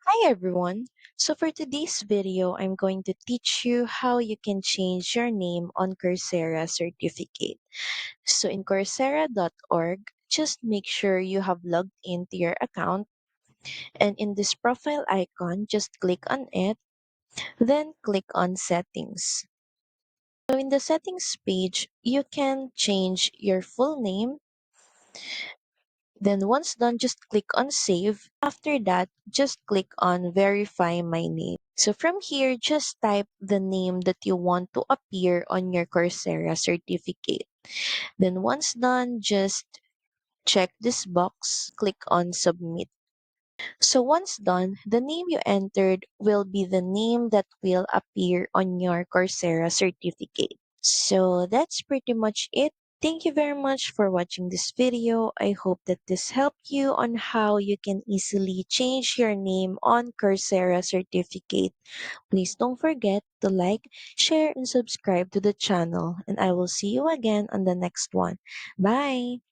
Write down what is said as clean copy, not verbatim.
Hi everyone. So for today's video, I'm going to teach you how you can change your name on Coursera certificate. So in coursera.org, just make sure you have logged into your account and in this profile icon, just click on it, then click on settings. So in the settings page, you can change your full name. Then once done, just click on save. After that, just click on verify my name. So from here, just type the name that you want to appear on your Coursera certificate. Then once done, just check this box, click on submit. So once done, the name you entered will be the name that will appear on your Coursera certificate. So that's pretty much it. Thank you very much for watching this video. I hope that this helped you on how you can easily change your name on Coursera certificate. Please don't forget to like, share, and subscribe to the channel. And I will see you again on the next one. Bye!